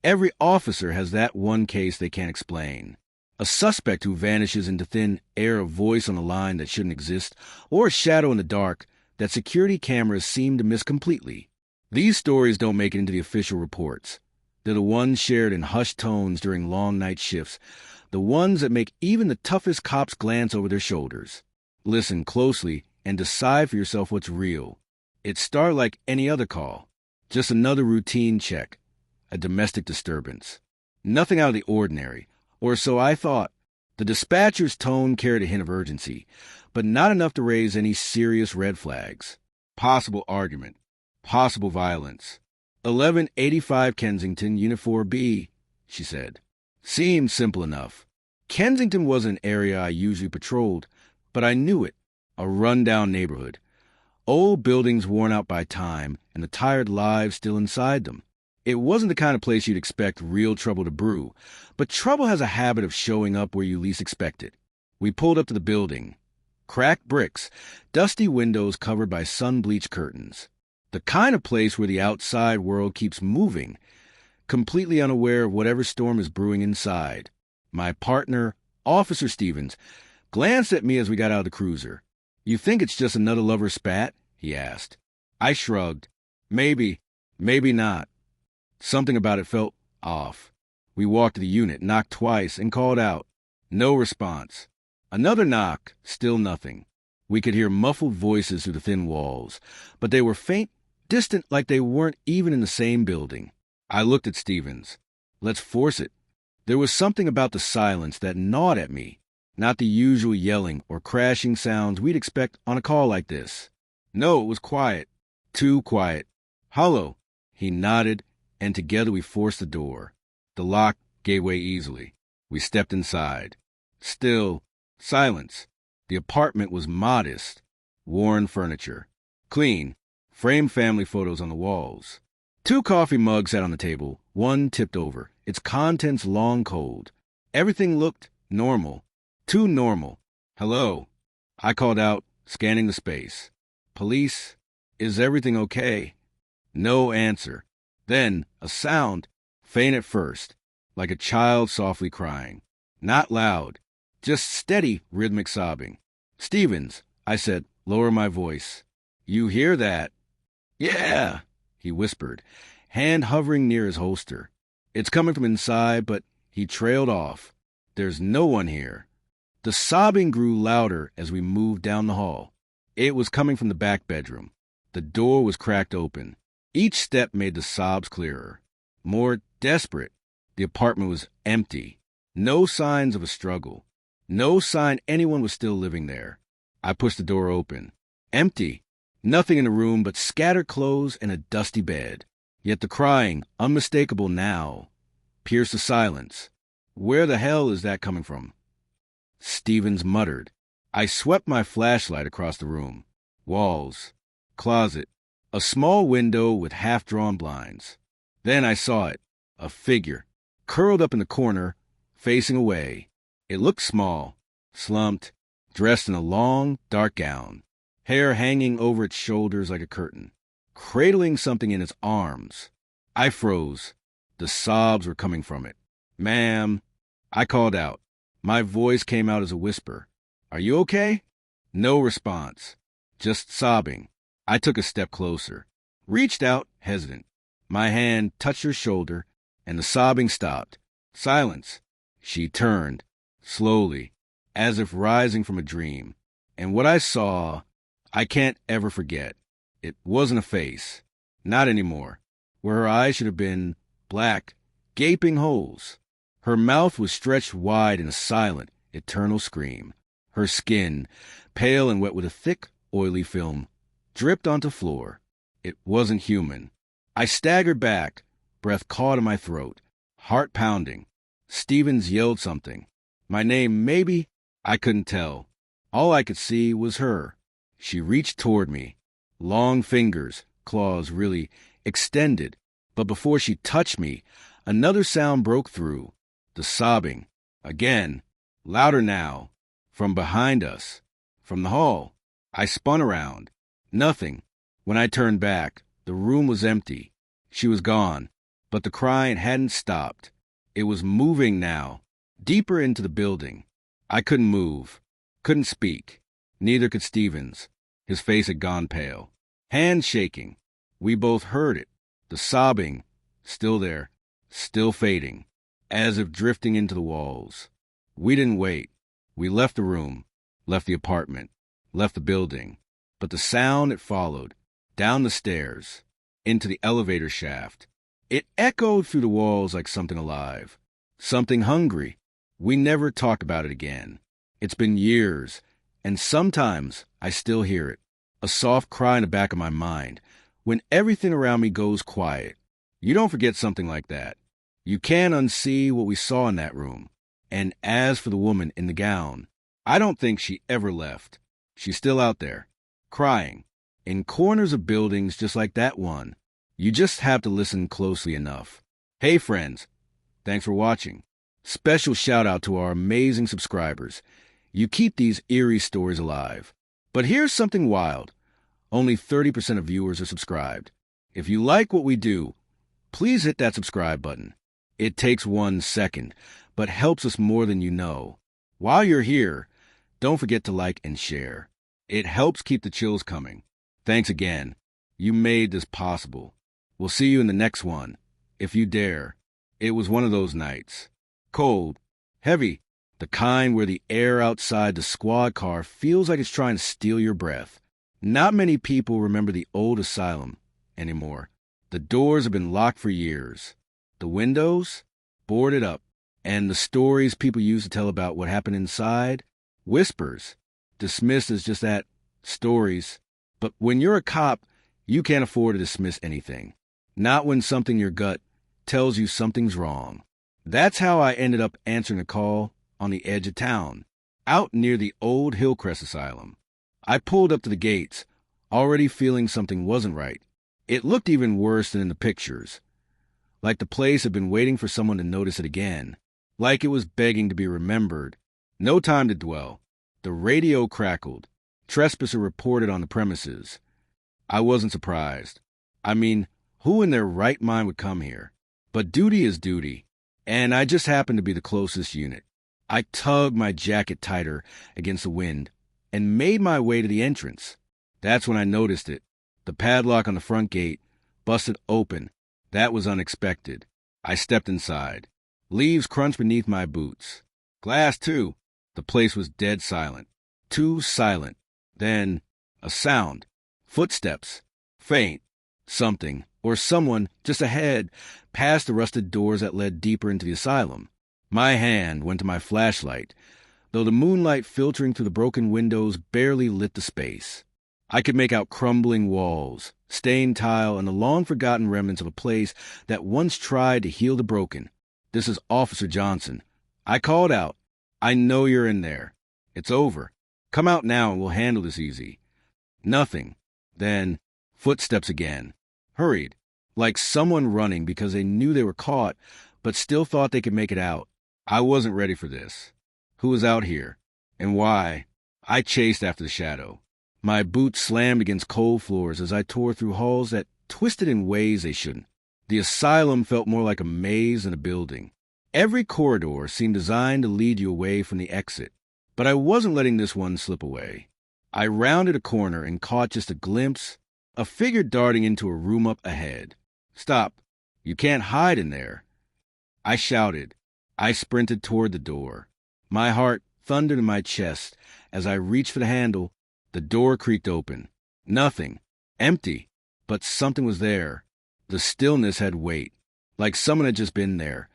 Every officer has that one case they can't explain. A suspect who vanishes into thin air, a voice on a line that shouldn't exist, or a shadow in the dark that security cameras seem to miss completely. These stories don't make it into the official reports. They're the ones shared in hushed tones during long night shifts, the ones that make even the toughest cops glance over their shoulders. Listen closely and decide for yourself what's real. It started like any other call, just another routine check, a domestic disturbance. Nothing out of the ordinary, or so I thought. The dispatcher's tone carried a hint of urgency, but not enough to raise any serious red flags. Possible argument. Possible violence. 1185 Kensington, Unit 4B, she said. Seemed simple enough. Kensington wasn't an area I usually patrolled, but I knew it. A run-down neighborhood. Old buildings worn out by time, and the tired lives still inside them. It wasn't the kind of place you'd expect real trouble to brew, but trouble has a habit of showing up where you least expect it. We pulled up to the building. Cracked bricks, dusty windows covered by sun-bleached curtains. The kind of place where the outside world keeps moving, completely unaware of whatever storm is brewing inside. My partner, Officer Stevens, glanced at me as we got out of the cruiser. "You think it's just another lover spat?" he asked. I shrugged. Maybe not. Something about it felt off. We walked to the unit, knocked twice, and called out. No response. Another knock, still nothing. We could hear muffled voices through the thin walls, but they were faint, distant, like they weren't even in the same building. I looked at Stevens. Let's force it. There was something about the silence that gnawed at me, not the usual yelling or crashing sounds we'd expect on a call like this. No, it was quiet. Too quiet. Hello. He nodded, and together we forced the door. The lock gave way easily. We stepped inside. Still, silence. The apartment was modest. Worn furniture. Clean. Framed family photos on the walls. 2 coffee mugs sat on the table, one tipped over, its contents long cold. Everything looked normal. Too normal. Hello. I called out, scanning the space. Police, is everything okay? No answer. Then a sound, faint at first, like a child softly crying. Not loud, just steady, rhythmic sobbing. Stevens, I said, lower my voice. You hear that? Yeah, he whispered, hand hovering near his holster. It's coming from inside, but he trailed off. There's no one here. The sobbing grew louder as we moved down the hall. It was coming from the back bedroom. The door was cracked open. Each step made the sobs clearer. More desperate. The apartment was empty. No signs of a struggle. No sign anyone was still living there. I pushed the door open. Empty. Nothing in the room but scattered clothes and a dusty bed. Yet the crying, unmistakable now, pierced the silence. Where the hell is that coming from? Stevens muttered. I swept my flashlight across the room. Walls. Closet. A small window with half-drawn blinds. Then I saw it. A figure. Curled up in the corner, facing away. It looked small. Slumped. Dressed in a long, dark gown. Hair hanging over its shoulders like a curtain. Cradling something in its arms. I froze. The sobs were coming from it. Ma'am. I called out. My voice came out as a whisper. Are you okay? No response. Just sobbing. I took a step closer. Reached out, hesitant. My hand touched her shoulder, and the sobbing stopped. Silence. She turned, slowly, as if rising from a dream. And what I saw, I can't ever forget. It wasn't a face. Not anymore. Where her eyes should have been, black, gaping holes. Her mouth was stretched wide in a silent, eternal scream. Her skin, pale and wet with a thick, oily film, dripped onto floor. It wasn't human. I staggered back, breath caught in my throat, heart pounding. Stevens yelled something. My name, maybe? I couldn't tell. All I could see was her. She reached toward me. Long fingers, claws really, extended. But before she touched me, another sound broke through. The sobbing. Again. Louder now. From behind us. From the hall. I spun around. Nothing. When I turned back, the room was empty. She was gone. But the crying hadn't stopped. It was moving now, deeper into the building. I couldn't move, couldn't speak. Neither could Stevens. His face had gone pale. Hands shaking. We both heard it. The sobbing, still there, still fading, as if drifting into the walls. We didn't wait. We left the room, left the apartment, left the building. But the sound it followed, down the stairs, into the elevator shaft. It echoed through the walls like something alive, something hungry. We never talked about it again. It's been years, and sometimes I still hear it, a soft cry in the back of my mind. When everything around me goes quiet, you don't forget something like that. You can't unsee what we saw in that room. And as for the woman in the gown, I don't think she ever left. She's still out there, crying, in corners of buildings just like that one. You just have to listen closely enough. Hey friends, thanks for watching. Special shout out to our amazing subscribers. You keep these eerie stories alive. But here's something wild. Only 30% of viewers are subscribed. If you like what we do, please hit that subscribe button. It takes 1 second, but helps us more than you know. While you're here, don't forget to like and share. It helps keep the chills coming. Thanks again. You made this possible. We'll see you in the next one, if you dare. It was one of those nights. Cold, heavy, the kind where the air outside the squad car feels like it's trying to steal your breath. Not many people remember the old asylum anymore. The doors have been locked for years. The windows, boarded up. And the stories people used to tell about what happened inside, whispers, dismissed as just that, stories. But when you're a cop, you can't afford to dismiss anything. Not when something in your gut tells you something's wrong. That's how I ended up answering a call on the edge of town, out near the old Hillcrest Asylum. I pulled up to the gates, already feeling something wasn't right. It looked even worse than in the pictures. Like the place had been waiting for someone to notice it again. Like it was begging to be remembered. No time to dwell. The radio crackled. Trespasser reported on the premises. I wasn't surprised. I mean, who in their right mind would come here? But duty is duty, and I just happened to be the closest unit. I tugged my jacket tighter against the wind and made my way to the entrance. That's when I noticed it. The padlock on the front gate busted open. That was unexpected. I stepped inside. Leaves crunched beneath my boots. Glass, too. The place was dead silent. Too silent. Then, a sound. Footsteps. Faint. Something, or someone, just ahead, past the rusted doors that led deeper into the asylum. My hand went to my flashlight, though the moonlight filtering through the broken windows barely lit the space. I could make out crumbling walls, stained tile, and the long-forgotten remnants of a place that once tried to heal the broken. This is Officer Johnson. I called out. I know you're in there. It's over. Come out now and we'll handle this easy. Nothing. Then, footsteps again. Hurried. Like someone running because they knew they were caught, but still thought they could make it out. I wasn't ready for this. Who was out here? And why? I chased after the shadow. My boots slammed against cold floors as I tore through halls that twisted in ways they shouldn't. The asylum felt more like a maze than a building. Every corridor seemed designed to lead you away from the exit. But I wasn't letting this one slip away. I rounded a corner and caught just a glimpse, a figure darting into a room up ahead. Stop. You can't hide in there. I shouted. I sprinted toward the door. My heart thundered in my chest as I reached for the handle. The door creaked open. Nothing. Empty. But something was there. The stillness had weight, like someone had just been there,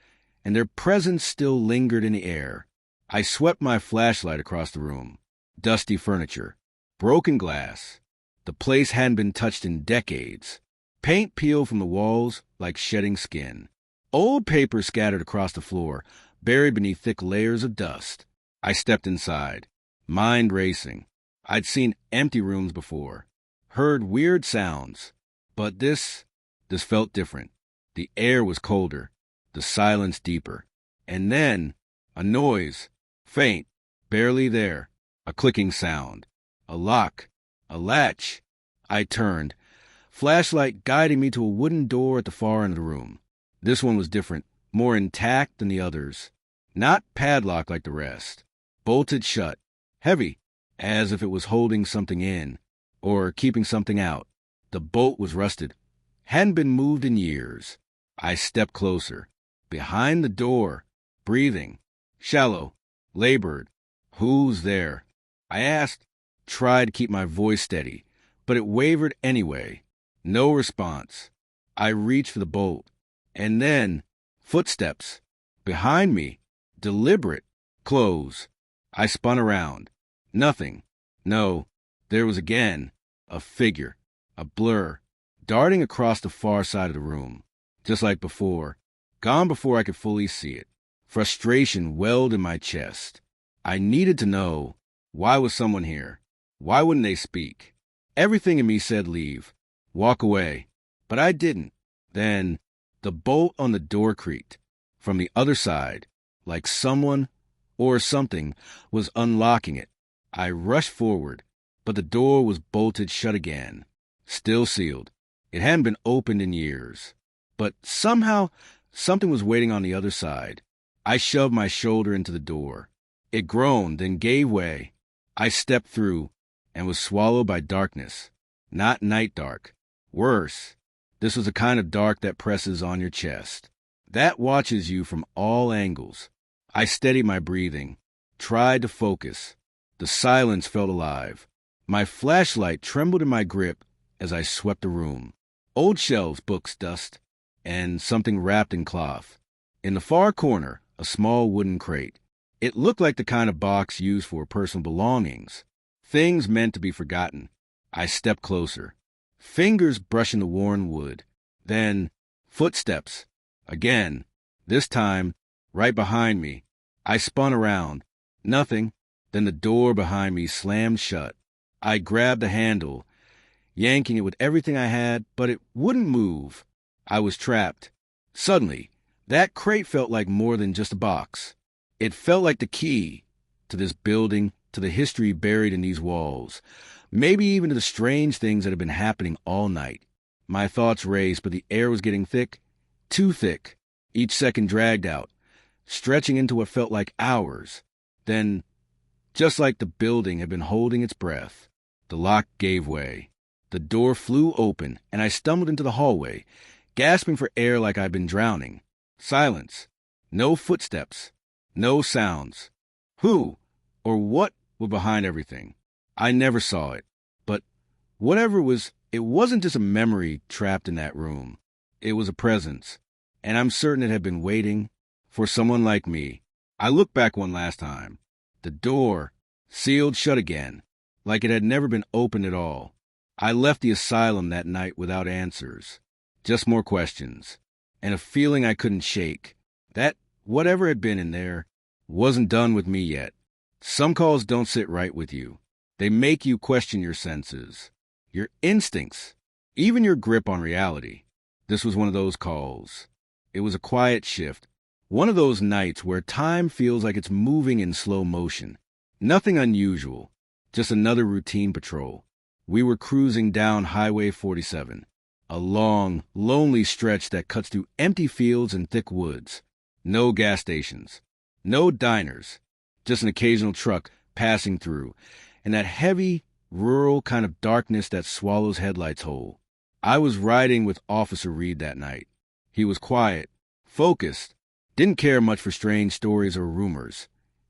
and their presence still lingered in the air. I swept my flashlight across the room. Dusty furniture. Broken glass. The place hadn't been touched in decades. Paint peeled from the walls like shedding skin. Old paper scattered across the floor, buried beneath thick layers of dust. I stepped inside, mind racing. I'd seen empty rooms before, heard weird sounds, but this felt different. The air was colder, the silence deeper. And then, a noise, faint, barely there, a clicking sound, a lock, a latch. I turned, flashlight guiding me to a wooden door at the far end of the room. This one was different, more intact than the others. Not padlocked like the rest. Bolted shut. Heavy, as if it was holding something in, or keeping something out. The bolt was rusted. Hadn't been moved in years. I stepped closer. Behind the door. Breathing. Shallow. Labored. Who's there? I asked. Tried to keep my voice steady, but it wavered anyway. No response. I reached for the bolt. And then, footsteps. Behind me. Deliberate. Close. I spun around. Nothing. No. There was again. A figure. A blur. Darting across the far side of the room. Just like before. Gone before I could fully see it. Frustration welled in my chest. I needed to know. Why was someone here? Why wouldn't they speak? Everything in me said leave. Walk away. But I didn't. Then, the bolt on the door creaked. From the other side, like someone or something was unlocking it. I rushed forward, but the door was bolted shut again. Still sealed. It hadn't been opened in years. But somehow, something was waiting on the other side. I shoved my shoulder into the door. It groaned, then gave way. I stepped through and was swallowed by darkness. Not night dark. Worse. This was a kind of dark that presses on your chest. That watches you from all angles. I steadied my breathing. Tried to focus. The silence felt alive. My flashlight trembled in my grip as I swept the room. Old shelves, books, dust, and something wrapped in cloth. In the far corner, a small wooden crate. It looked like the kind of box used for personal belongings. Things meant to be forgotten. I stepped closer. Fingers brushing the worn wood. Then, footsteps. Again. This time, right behind me. I spun around. Nothing. Then the door behind me slammed shut. I grabbed the handle, yanking it with everything I had, but it wouldn't move. I was trapped. Suddenly, that crate felt like more than just a box. It felt like the key to this building, to the history buried in these walls, maybe even to the strange things that had been happening all night. My thoughts raced, but the air was getting thick, too thick. Each second dragged out, stretching into what felt like hours. Then, just like the building had been holding its breath, the lock gave way. The door flew open, and I stumbled into the hallway, gasping for air like I'd been drowning. Silence. No footsteps. No sounds. Who or what were behind everything? I never saw it. But whatever it was, it wasn't just a memory trapped in that room. It was a presence, and I'm certain it had been waiting for someone like me. I looked back one last time. The door, sealed shut again, like it had never been opened at all. I left the asylum that night without answers. Just more questions, and a feeling I couldn't shake. That whatever had been in there wasn't done with me yet. Some calls don't sit right with you. They make you question your senses, your instincts, even your grip on reality. This was one of those calls. It was a quiet shift, one of those nights where time feels like it's moving in slow motion. Nothing unusual, just another routine patrol. We were cruising down Highway 47, a long, lonely stretch that cuts through empty fields and thick woods. No gas stations, no diners, just an occasional truck passing through, and that heavy, rural kind of darkness that swallows headlights whole. I was riding with Officer Reed that night. He was quiet, focused, didn't care much for strange stories or rumors.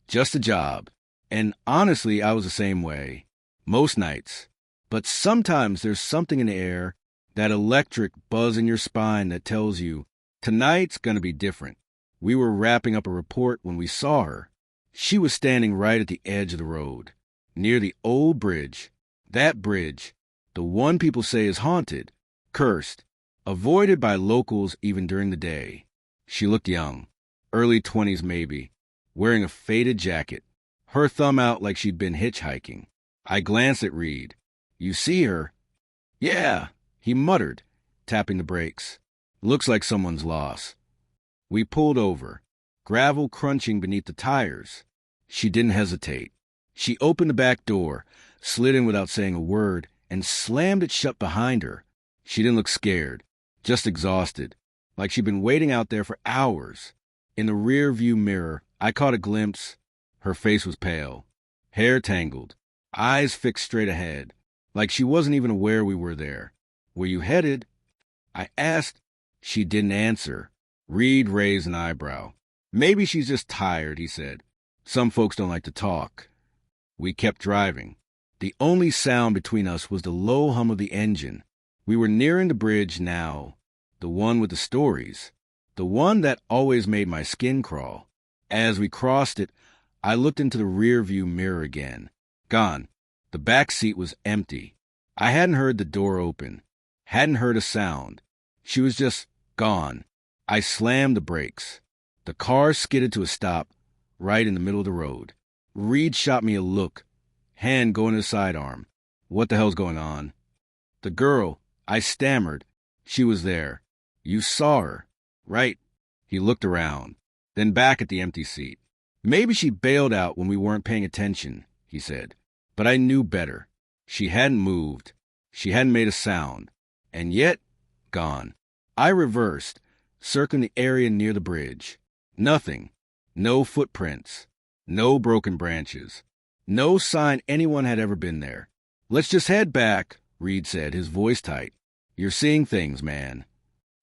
Just a job. And honestly, I was the same way. Most nights. But sometimes there's something in the air, that electric buzz in your spine that tells you, tonight's gonna be different. We were wrapping up a report when we saw her. She was standing right at the edge of the road, near the old bridge. That bridge, the one people say is haunted, cursed, avoided by locals even during the day. She looked young, early 20s maybe, wearing a faded jacket, her thumb out like she'd been hitchhiking. I glanced at Reed. You see her? Yeah, he muttered, tapping the brakes. Looks like someone's lost. We pulled over, gravel crunching beneath the tires. She didn't hesitate. She opened the back door, slid in without saying a word, and slammed it shut behind her. She didn't look scared, just exhausted, like she'd been waiting out there for hours. In the rear view mirror, I caught a glimpse. Her face was pale, hair tangled, eyes fixed straight ahead, like she wasn't even aware we were there. "Where you headed?" I asked. She didn't answer. Reed raised an eyebrow. "Maybe she's just tired," he said. "Some folks don't like to talk." We kept driving. The only sound between us was the low hum of the engine. We were nearing the bridge now, the one with the stories, the one that always made my skin crawl. As we crossed it, I looked into the rear-view mirror again. Gone. The back seat was empty. I hadn't heard the door open, hadn't heard a sound. She was just gone. I slammed the brakes. The car skidded to a stop right in the middle of the road. Reed shot me a look, hand going to the sidearm. "What the hell's going on?" "The girl," I stammered. "She was there. You saw her, right?" He looked around, then back at the empty seat. "Maybe she bailed out when we weren't paying attention," he said. But I knew better. She hadn't moved. She hadn't made a sound. And yet, gone. I reversed, circling the area near the bridge. Nothing. No footprints. No broken branches. No sign anyone had ever been there. "Let's just head back," Reed said, his voice tight. "You're seeing things, man."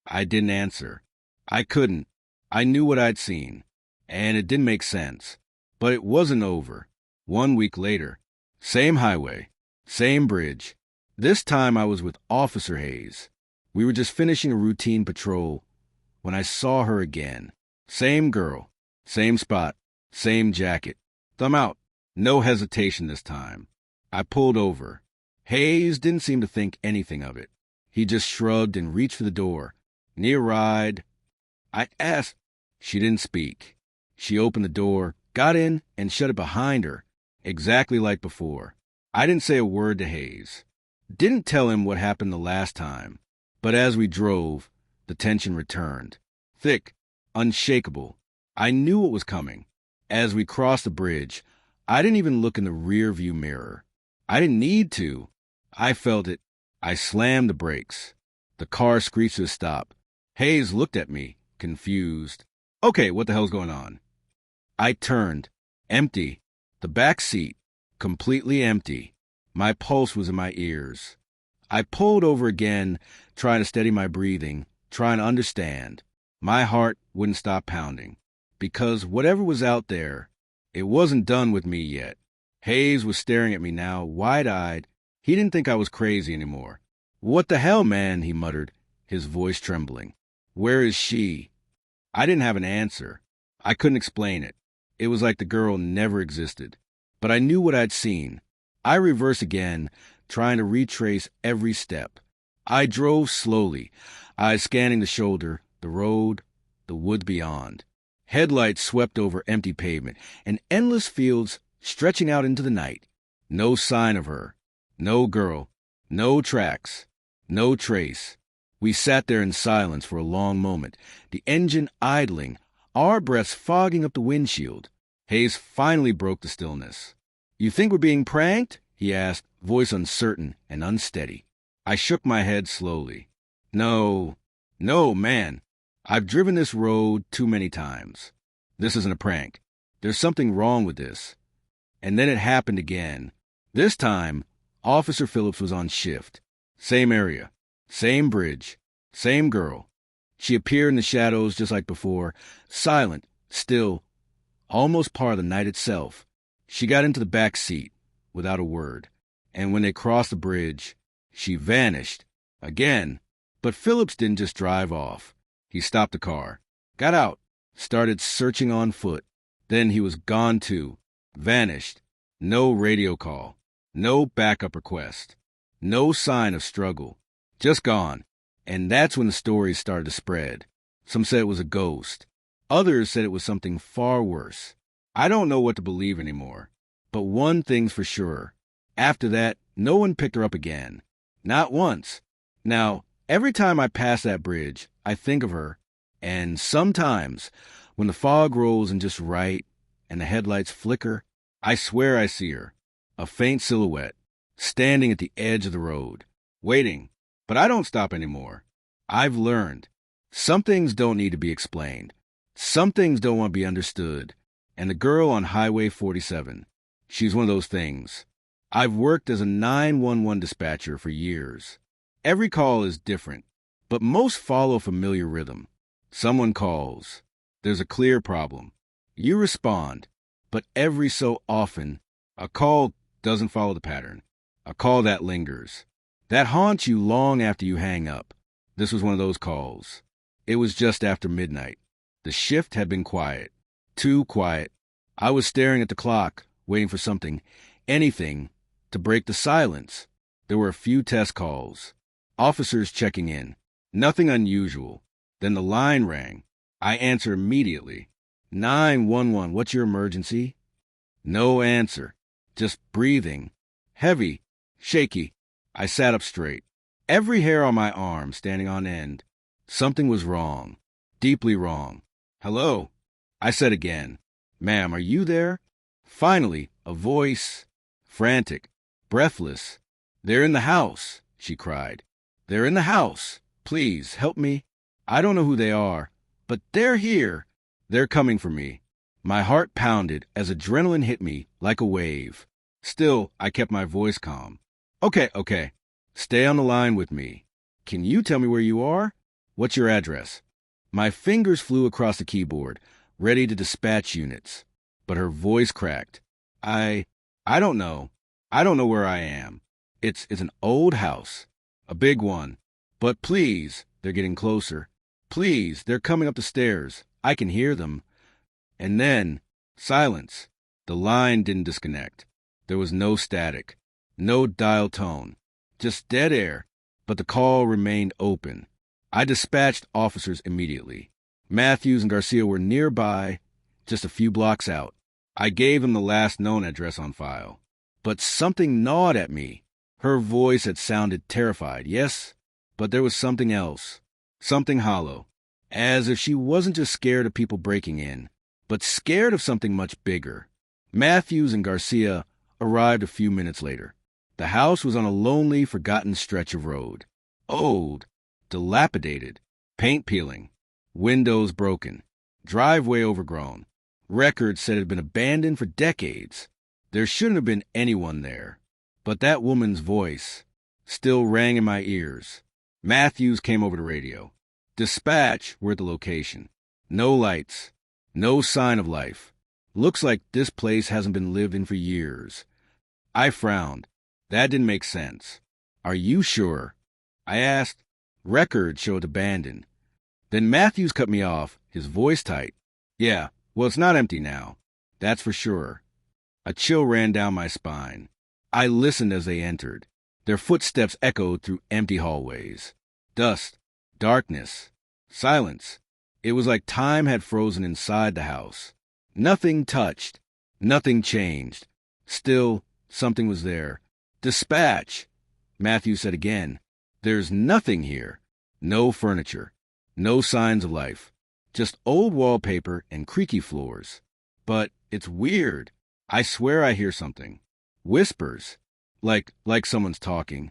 I didn't answer. I couldn't. I knew what I'd seen, and it didn't make sense. But it wasn't over. 1 week later, same highway, same bridge. This time I was with Officer Hayes. We were just finishing a routine patrol when I saw her again. Same girl, same spot, same jacket. Thumb out. No hesitation this time. I pulled over. Hayes didn't seem to think anything of it. He just shrugged and reached for the door. "Need a ride?" I asked. She didn't speak. She opened the door, got in, and shut it behind her, exactly like before. I didn't say a word to Hayes. Didn't tell him what happened the last time. But as we drove, the tension returned. Thick, unshakable. I knew what was coming. As we crossed the bridge, I didn't even look in the rear-view mirror. I didn't need to. I felt it. I slammed the brakes. The car screeched to a stop. Hayes looked at me, confused. "Okay, what the hell's going on?" I turned. Empty. The back seat. Completely empty. My pulse was in my ears. I pulled over again, trying to steady my breathing, trying to understand. My heart wouldn't stop pounding. Because whatever was out there, it wasn't done with me yet. Hayes was staring at me now, wide-eyed. He didn't think I was crazy anymore. "What the hell, man?" he muttered, his voice trembling. "Where is she?" I didn't have an answer. I couldn't explain it. It was like the girl never existed. But I knew what I'd seen. I reversed again, trying to retrace every step. I drove slowly, eyes scanning the shoulder, the road, the woods beyond. Headlights swept over empty pavement and endless fields stretching out into the night. No sign of her. No girl. No tracks. No trace. We sat there in silence for a long moment, the engine idling, our breaths fogging up the windshield. Hayes finally broke the stillness. "You think we're being pranked?" he asked, voice uncertain and unsteady. I shook my head slowly. No, man. I've driven this road too many times. This isn't a prank. There's something wrong with this. And then it happened again. This time, Officer Phillips was on shift. Same area. Same bridge. Same girl. She appeared in the shadows just like before, silent, still, almost part of the night itself. She got into the back seat, without a word, and when they crossed the bridge, she vanished. Again. But Phillips didn't just drive off. He stopped the car, got out, started searching on foot. Then he was gone too. Vanished. No radio call. No backup request. No sign of struggle. Just gone. And that's when the stories started to spread. Some said it was a ghost. Others said it was something far worse. I don't know what to believe anymore. But one thing's for sure. After that, no one picked her up again. Not once. Now, every time I pass that bridge, I think of her. And sometimes, when the fog rolls in just right and the headlights flicker, I swear I see her. A faint silhouette, standing at the edge of the road, waiting. But I don't stop anymore. I've learned. Some things don't need to be explained. Some things don't want to be understood. And the girl on Highway 47, she's one of those things. I've worked as a 911 dispatcher for years. Every call is different, but most follow a familiar rhythm. Someone calls. There's a clear problem. You respond, but every so often, a call doesn't follow the pattern. A call that lingers. That haunts you long after you hang up. This was one of those calls. It was just after midnight. The shift had been quiet. Too quiet. I was staring at the clock, waiting for something, anything, to break the silence. There were a few test calls. Officers checking in. Nothing unusual. Then the line rang. I answered immediately. 911, what's your emergency? No answer. Just breathing. Heavy. Shaky. I sat up straight. Every hair on my arm standing on end. Something was wrong. Deeply wrong. Hello? I said again. Ma'am, are you there? Finally, a voice. Frantic. Breathless. They're in the house, she cried. They're in the house. Please, help me. I don't know who they are, but they're here. They're coming for me. My heart pounded as adrenaline hit me like a wave. Still, I kept my voice calm. Okay. Stay on the line with me. Can you tell me where you are? What's your address? My fingers flew across the keyboard, ready to dispatch units. But her voice cracked. I don't know. I don't know where I am. It's an old house. A big one. But please, they're getting closer. Please, they're coming up the stairs. I can hear them. And then, silence. The line didn't disconnect. There was no static. No dial tone. Just dead air. But the call remained open. I dispatched officers immediately. Matthews and Garcia were nearby, just a few blocks out. I gave them the last known address on file. But something gnawed at me. Her voice had sounded terrified, yes, but there was something else. Something hollow. As if she wasn't just scared of people breaking in, but scared of something much bigger. Matthews and Garcia arrived a few minutes later. The house was on a lonely, forgotten stretch of road. Old, dilapidated, paint peeling, windows broken, driveway overgrown. Records said it had been abandoned for decades. There shouldn't have been anyone there. But that woman's voice still rang in my ears. Matthews came over the radio. Dispatch, we're at the location. No lights. No sign of life. Looks like this place hasn't been lived in for years. I frowned. That didn't make sense. Are you sure? I asked. Records showed abandoned. Then Matthews cut me off, his voice tight. Yeah, well, it's not empty now. That's for sure. A chill ran down my spine. I listened as they entered. Their footsteps echoed through empty hallways. Dust, darkness, silence. It was like time had frozen inside the house. Nothing touched. Nothing changed. Still, something was there. Dispatch, Matthews said again. There's nothing here. No furniture. No signs of life. Just old wallpaper and creaky floors. But it's weird. I swear I hear something. Whispers. Like someone's talking.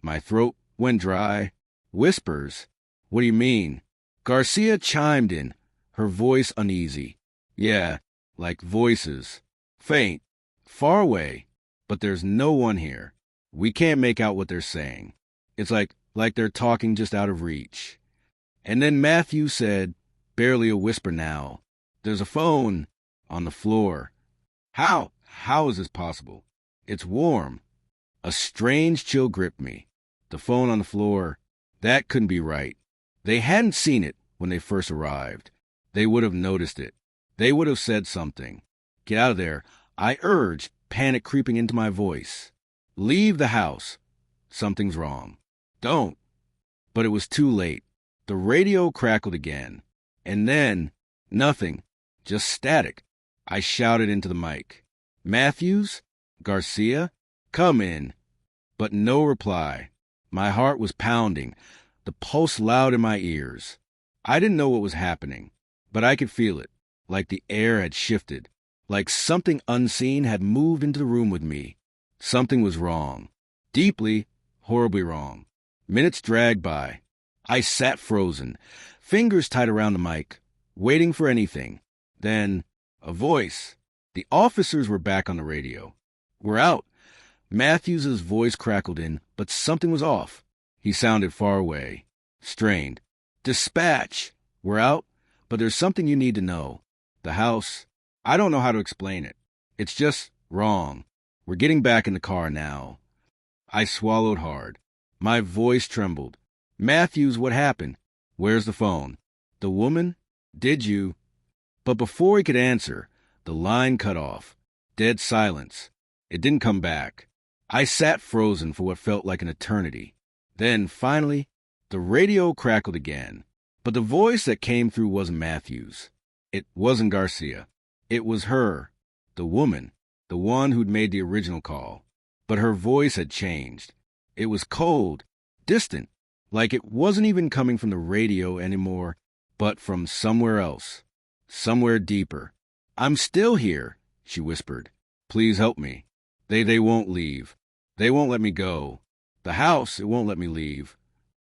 My throat went dry. Whispers? What do you mean? Garcia chimed in, her voice uneasy. Yeah, like voices. Faint. Far away. But there's no one here. We can't make out what they're saying. It's like they're talking just out of reach. And then Matthew said, barely a whisper now, there's a phone on the floor. How is this possible? It's warm. A strange chill gripped me. The phone on the floor, that couldn't be right. They hadn't seen it when they first arrived. They would have noticed it. They would have said something. Get out of there, I urged, panic creeping into my voice. Leave the house. Something's wrong. Don't. But it was too late. The radio crackled again. And then, nothing. Just static. I shouted into the mic. Matthews? Garcia? Come in. But no reply. My heart was pounding, the pulse loud in my ears. I didn't know what was happening, but I could feel it, like the air had shifted, like something unseen had moved into the room with me. Something was wrong. Deeply, horribly wrong. Minutes dragged by. I sat frozen, fingers tight around the mic, waiting for anything. Then, a voice. The officers were back on the radio. "We're out." Matthews's voice crackled in, but something was off. He sounded far away, strained. "Dispatch! We're out, but there's something you need to know. The house, I don't know how to explain it. It's just wrong. We're getting back in the car now." I swallowed hard. My voice trembled. "Matthews, what happened? Where's the phone? The woman? Did you?" But before he could answer, the line cut off. Dead silence. It didn't come back. I sat frozen for what felt like an eternity. Then, finally, the radio crackled again. But the voice that came through wasn't Matthews. It wasn't Garcia. It was her, the woman, the one who'd made the original call. But her voice had changed. It was cold, distant, like it wasn't even coming from the radio anymore, but from somewhere else, somewhere deeper. "I'm still here," she whispered. "Please help me. They won't leave. They won't let me go. The house, it won't let me leave."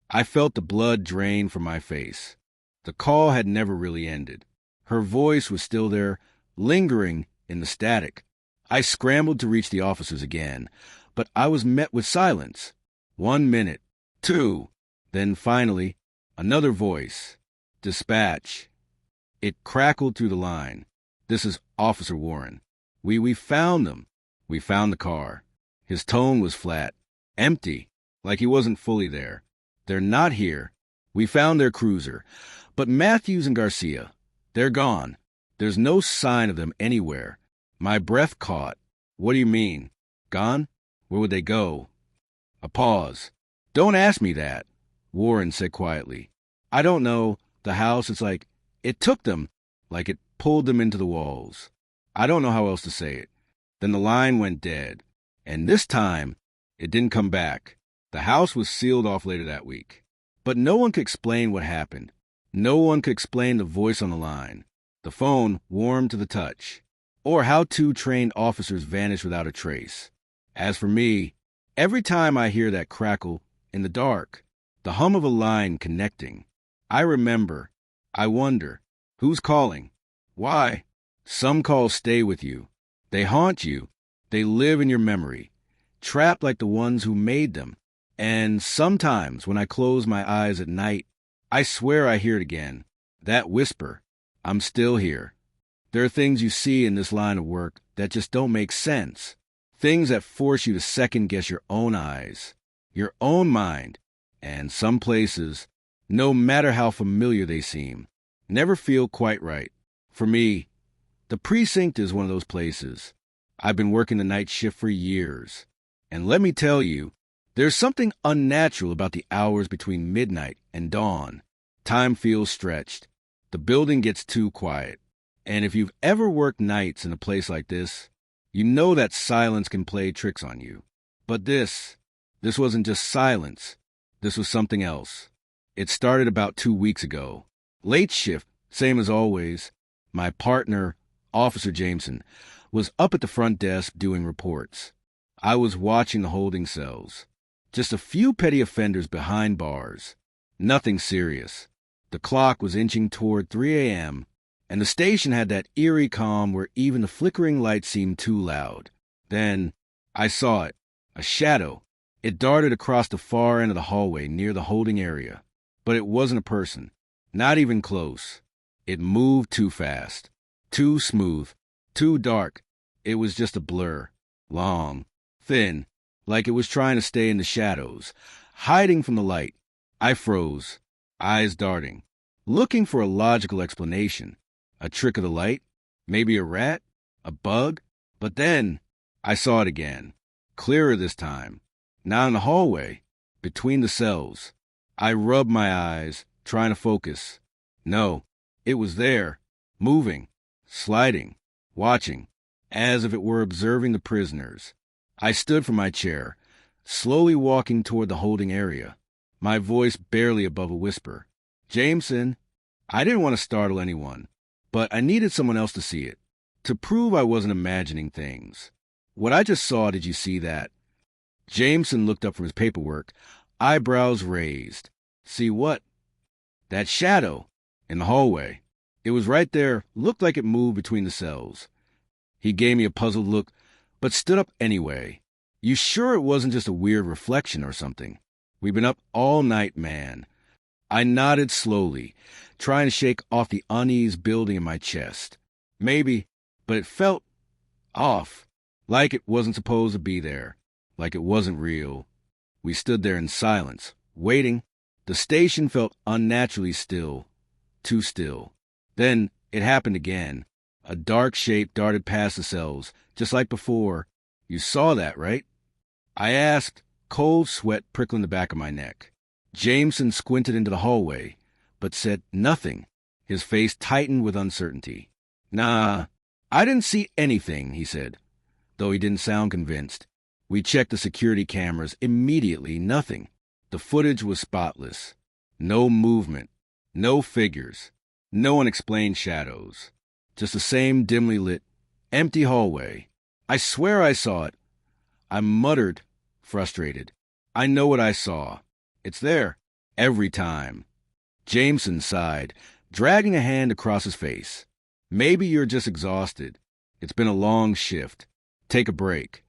I felt the blood drain from my face. The call had never really ended. Her voice was still there, lingering in the static. I scrambled to reach the officers again, but I was met with silence. 1 minute, 2, then finally, another voice. "Dispatch." It crackled through the line. "This is Officer Warren. We found them. We found the car." His tone was flat, empty, like he wasn't fully there. "They're not here. We found their cruiser. But Matthews and Garcia, they're gone. There's no sign of them anywhere." My breath caught. "What do you mean? Gone? Where would they go?" A pause. "Don't ask me that," Warren said quietly. "I don't know. The house, it's like it took them, like it pulled them into the walls. I don't know how else to say it." Then the line went dead. And this time, it didn't come back. The house was sealed off later that week. But no one could explain what happened. No one could explain the voice on the line, the phone warm to the touch, or how 2 trained officers vanished without a trace. As for me, every time I hear that crackle in the dark, the hum of a line connecting, I remember, I wonder, who's calling? Why? Some calls stay with you. They haunt you. They live in your memory, trapped like the ones who made them. And sometimes when I close my eyes at night, I swear I hear it again. That whisper, "I'm still here." There are things you see in this line of work that just don't make sense. Things that force you to second-guess your own eyes, your own mind, and some places, no matter how familiar they seem, never feel quite right. For me, the precinct is one of those places. I've been working the night shift for years. And let me tell you, there's something unnatural about the hours between midnight and dawn. Time feels stretched. The building gets too quiet. And if you've ever worked nights in a place like this, you know that silence can play tricks on you. But this wasn't just silence. This was something else. It started about 2 weeks ago. Late shift, same as always. My partner, Officer Jameson, was up at the front desk doing reports. I was watching the holding cells. Just a few petty offenders behind bars. Nothing serious. The clock was inching toward 3 a.m., and the station had that eerie calm where even the flickering lights seemed too loud. Then I saw it, a shadow. It darted across the far end of the hallway near the holding area. But it wasn't a person, not even close. It moved too fast, too smooth, too dark. It was just a blur, long, thin, like it was trying to stay in the shadows, hiding from the light. I froze, eyes darting, looking for a logical explanation. A trick of the light? Maybe a rat? A bug? But then I saw it again, clearer this time. Now in the hallway, between the cells. I rubbed my eyes, trying to focus. No, it was there, moving, sliding, watching, as if it were observing the prisoners. I stood from my chair, slowly walking toward the holding area, my voice barely above a whisper. "Jameson." I didn't want to startle anyone, but I needed someone else to see it, to prove I wasn't imagining things. "What I just saw, did you see that?" Jameson looked up from his paperwork, eyebrows raised. See what? That shadow in the hallway. It was right there, looked like it moved between the cells. He gave me a puzzled look, but stood up anyway. You sure it wasn't just a weird reflection or something? We've been up all night, man. I nodded slowly, trying to shake off the unease building in my chest. Maybe, but it felt off, like it wasn't supposed to be there, like it wasn't real. We stood there in silence, waiting. The station felt unnaturally still, too still. Then it happened again. A dark shape darted past the cells, just like before. You saw that, right? I asked, cold sweat prickling the back of my neck. Jameson squinted into the hallway, but said nothing. His face tightened with uncertainty. Nah, I didn't see anything, he said, though he didn't sound convinced. We checked the security cameras. Immediately, nothing. The footage was spotless. No movement, no figures, no unexplained shadows. Just the same dimly lit, empty hallway. I swear I saw it. I muttered, frustrated. I know what I saw. It's there, every time. Jameson sighed, dragging a hand across his face. Maybe you're just exhausted. It's been a long shift. Take a break.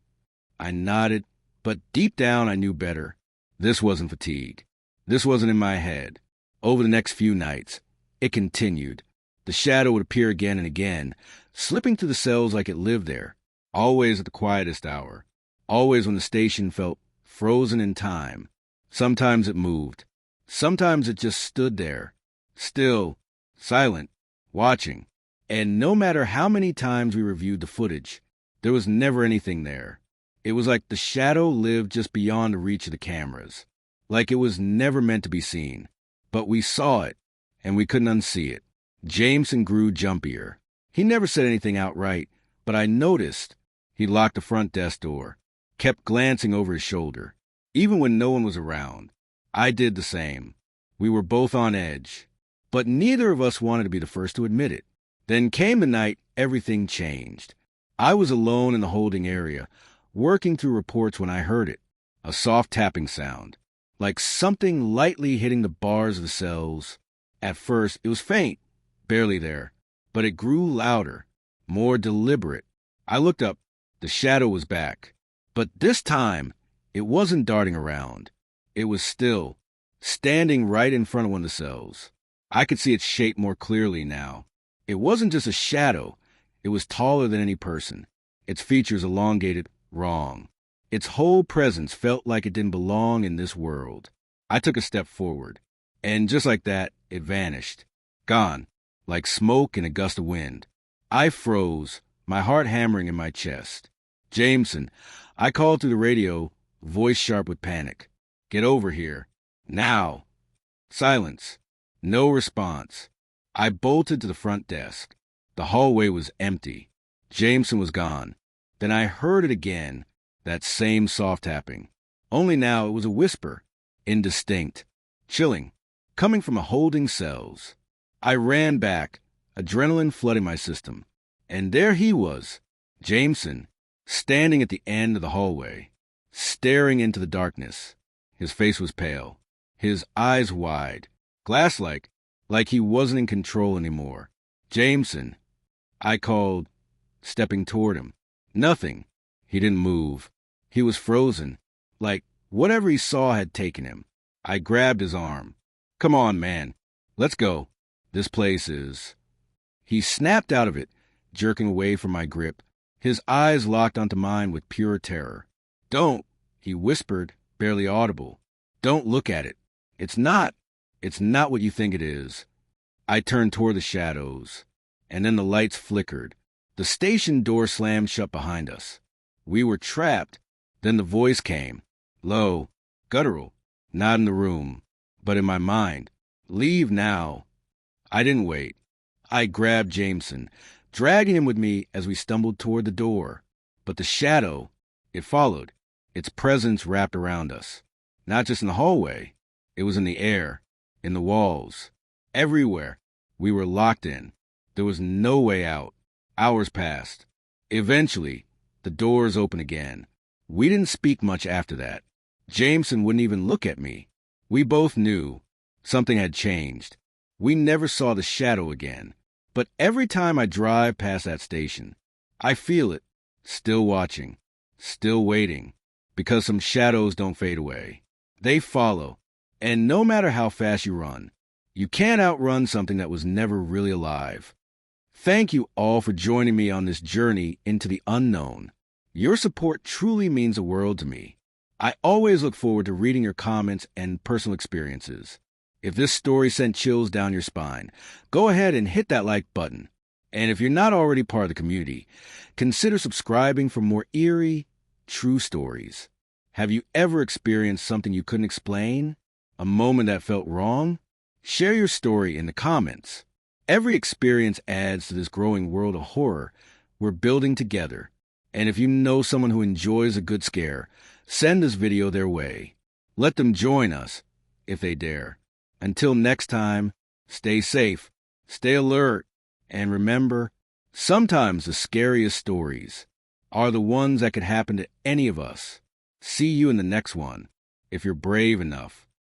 I nodded, but deep down I knew better. This wasn't fatigue. This wasn't in my head. Over the next few nights, it continued. The shadow would appear again and again, slipping through the cells like it lived there, always at the quietest hour, always when the station felt frozen in time. Sometimes it moved. Sometimes it just stood there, still, silent, watching. And no matter how many times we reviewed the footage, there was never anything there. It was like the shadow lived just beyond the reach of the cameras, like it was never meant to be seen. But we saw it, and we couldn't unsee it. Jameson grew jumpier. He never said anything outright, but I noticed. He locked the front desk door, kept glancing over his shoulder, even when no one was around. I did the same. We were both on edge, but neither of us wanted to be the first to admit it. Then came the night everything changed. I was alone in the holding area, working through reports when I heard it. A soft tapping sound, like something lightly hitting the bars of the cells. At first, it was faint, barely there, but it grew louder, more deliberate. I looked up. The shadow was back. But this time, it wasn't darting around. It was still, standing right in front of one of the cells. I could see its shape more clearly now. It wasn't just a shadow. It was taller than any person. Its features elongated, wrong. Its whole presence felt like it didn't belong in this world. I took a step forward, and just like that, it vanished. Gone, like smoke in a gust of wind. I froze, my heart hammering in my chest. Jameson, I called through the radio, voice sharp with panic. Get over here. Now. Silence. No response. I bolted to the front desk. The hallway was empty. Jameson was gone. Then I heard it again, that same soft tapping. Only now it was a whisper, indistinct, chilling, coming from a holding cells. I ran back, adrenaline flooding my system. And there he was, Jameson, standing at the end of the hallway, staring into the darkness. His face was pale, his eyes wide, glass-like, like he wasn't in control anymore. Jameson, I called, stepping toward him. Nothing. He didn't move. He was frozen, like whatever he saw had taken him. I grabbed his arm. Come on, man. Let's go. This place is... He snapped out of it, jerking away from my grip, his eyes locked onto mine with pure terror. Don't, he whispered, barely audible. Don't look at it. It's not what you think it is. I turned toward the shadows, and then the lights flickered. The station door slammed shut behind us. We were trapped. Then the voice came, low, guttural, not in the room, but in my mind. Leave now. I didn't wait. I grabbed Jameson, dragging him with me as we stumbled toward the door. But the shadow, it followed, its presence wrapped around us. Not just in the hallway. It was in the air, in the walls, everywhere. We were locked in. There was no way out. Hours passed. Eventually, the doors opened again. We didn't speak much after that. Jameson wouldn't even look at me. We both knew. Something had changed. We never saw the shadow again. But every time I drive past that station, I feel it, still watching, still waiting, because some shadows don't fade away. They follow, and no matter how fast you run, you can't outrun something that was never really alive. Thank you all for joining me on this journey into the unknown. Your support truly means the world to me. I always look forward to reading your comments and personal experiences. If this story sent chills down your spine, go ahead and hit that like button. And if you're not already part of the community, consider subscribing for more eerie, true stories. Have you ever experienced something you couldn't explain? A moment that felt wrong? Share your story in the comments. Every experience adds to this growing world of horror we're building together. And if you know someone who enjoys a good scare, send this video their way. Let them join us, if they dare. Until next time, stay safe, stay alert, and remember, sometimes the scariest stories are the ones that could happen to any of us. See you in the next one, if you're brave enough.